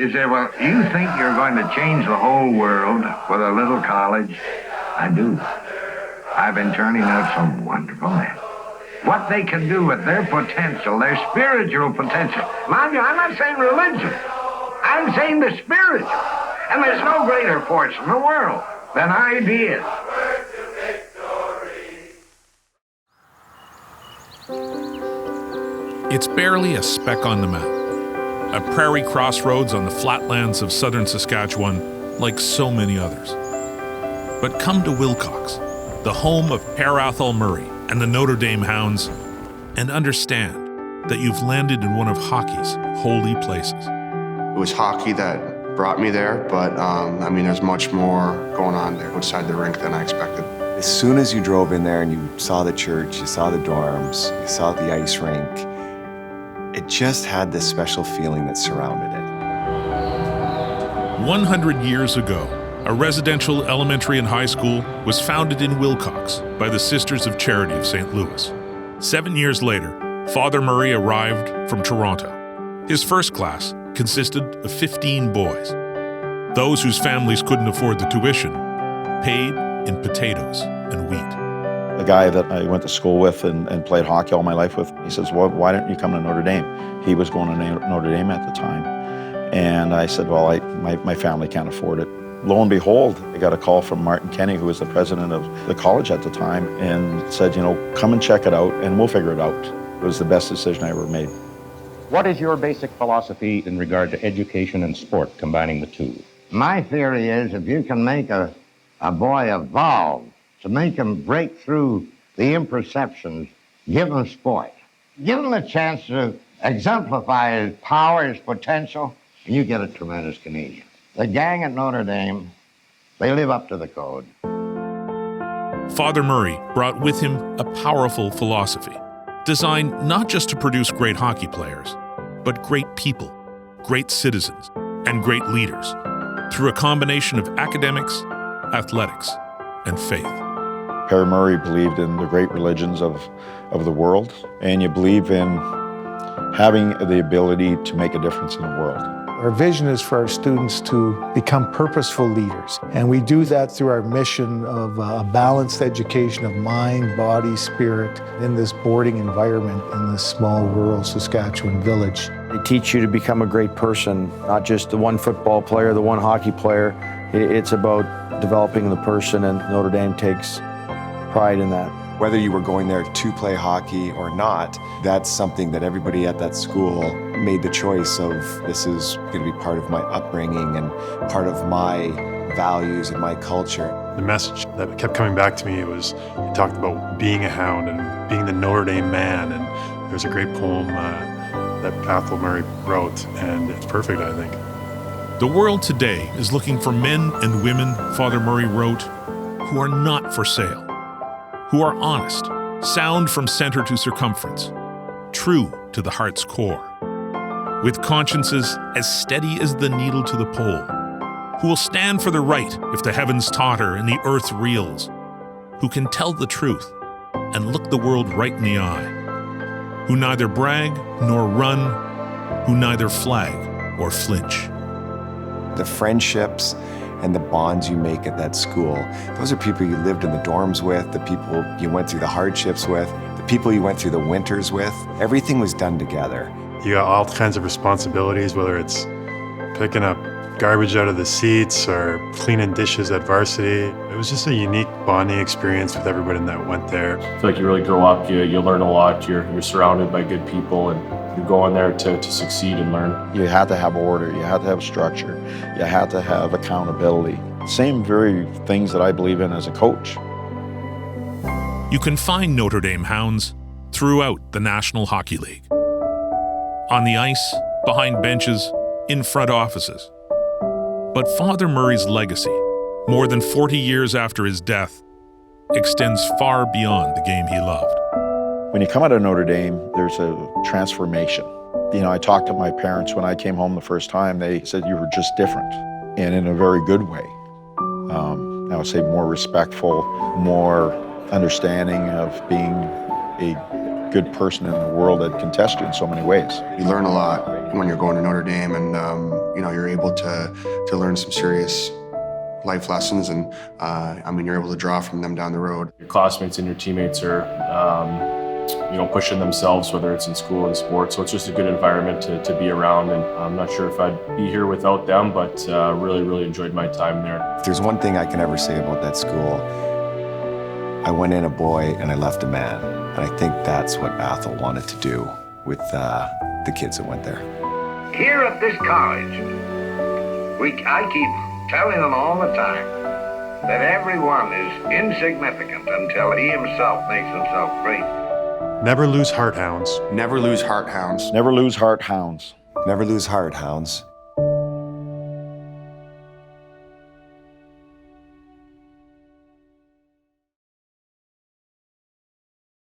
You say, well, you think you're going to change the whole world with a little college? I do. I've been turning out some wonderful men. What they can do with their potential, their spiritual potential. Mind you, I'm not saying religion. I'm saying the spiritual. And there's no greater force in the world than ideas. It's barely a speck on the map. A prairie crossroads on the flatlands of southern Saskatchewan, like so many others. But come to Wilcox, the home of Per Athol Murray and the Notre Dame Hounds, and understand that you've landed in one of hockey's holy places. It was hockey that brought me there, but there's much more going on there outside the rink than I expected. As soon as you drove in there and you saw the church, you saw the dorms, you saw the ice rink, it just had this special feeling that surrounded it. 100 years ago, a residential elementary and high school was founded in Wilcox by the Sisters of Charity of St. Louis. 7 years later, Father Murray arrived from Toronto. His first class consisted of 15 boys. Those whose families couldn't afford the tuition paid in potatoes and wheat. The guy that I went to school with and played hockey all my life with, he says, well, why don't you come to Notre Dame? He was going to Notre Dame at the time. And I said, well, my family can't afford it. Lo and behold, I got a call from Martin Kenny, who was the president of the college at the time, and said, come and check it out and we'll figure it out. It was the best decision I ever made. What is your basic philosophy in regard to education and sport, combining the two? My theory is if you can make a boy evolve, to make him break through the imperceptions, give him sport. Give him a chance to exemplify his power, his potential, and you get a tremendous Canadian. The gang at Notre Dame, they live up to the code. Father Murray brought with him a powerful philosophy, designed not just to produce great hockey players, but great people, great citizens, and great leaders, through a combination of academics, athletics, and faith. Per Murray believed in the great religions of the world, and you believe in having the ability to make a difference in the world. Our vision is for our students to become purposeful leaders, and we do that through our mission of a balanced education of mind, body, spirit in this boarding environment in this small rural Saskatchewan village. They teach you to become a great person, not just the one football player, the one hockey player. It's about developing the person, and Notre Dame takes pride in that. Whether you were going there to play hockey or not, that's something that everybody at that school made the choice of, this is going to be part of my upbringing and part of my values and my culture. The message that kept coming back to me, it talked about being a hound and being the Notre Dame man, and there's a great poem that Athol Murray wrote, and it's perfect, I think. The world today is looking for men and women, Father Murray wrote, who are not for sale, who are honest, sound from center to circumference, true to the heart's core, with consciences as steady as the needle to the pole, who will stand for the right if the heavens totter and the earth reels, who can tell the truth and look the world right in the eye, who neither brag nor run, who neither flag or flinch. The friendships and the bonds you make at that school, those are people you lived in the dorms with, the people you went through the hardships with, the people you went through the winters with. Everything was done together. You got all kinds of responsibilities, whether it's picking up garbage out of the seats or cleaning dishes at varsity. It was just a unique bonding experience with everybody that went there. I feel like you really grow up, you learn a lot, you're surrounded by good people, and you go in there to succeed and learn. You had to have order, you had to have structure, you had to have accountability. Same very things that I believe in as a coach. You can find Notre Dame Hounds throughout the National Hockey League. On the ice, behind benches, in front offices. But Father Murray's legacy, more than 40 years after his death, extends far beyond the game he loved. When you come out of Notre Dame, there's a transformation. I talked to my parents when I came home the first time. They said you were just different, and in a very good way. I would say more respectful, more understanding of being a good person in a world that can test you in so many ways. You learn a lot when you're going to Notre Dame, and You know, you're able to learn some serious life lessons, and I mean, you're able to draw from them down the road. Your classmates and your teammates are, pushing themselves, whether it's in school and sports. So it's just a good environment to be around. And I'm not sure if I'd be here without them, but really, really enjoyed my time there. If there's one thing I can ever say about that school, I went in a boy and I left a man. And I think that's what Athol wanted to do with the kids that went there. Here at this college, I keep telling them all the time that everyone is insignificant until he himself makes himself great. Never lose heart, hounds. Never lose heart, hounds. Never lose heart, hounds. Never lose heart, hounds.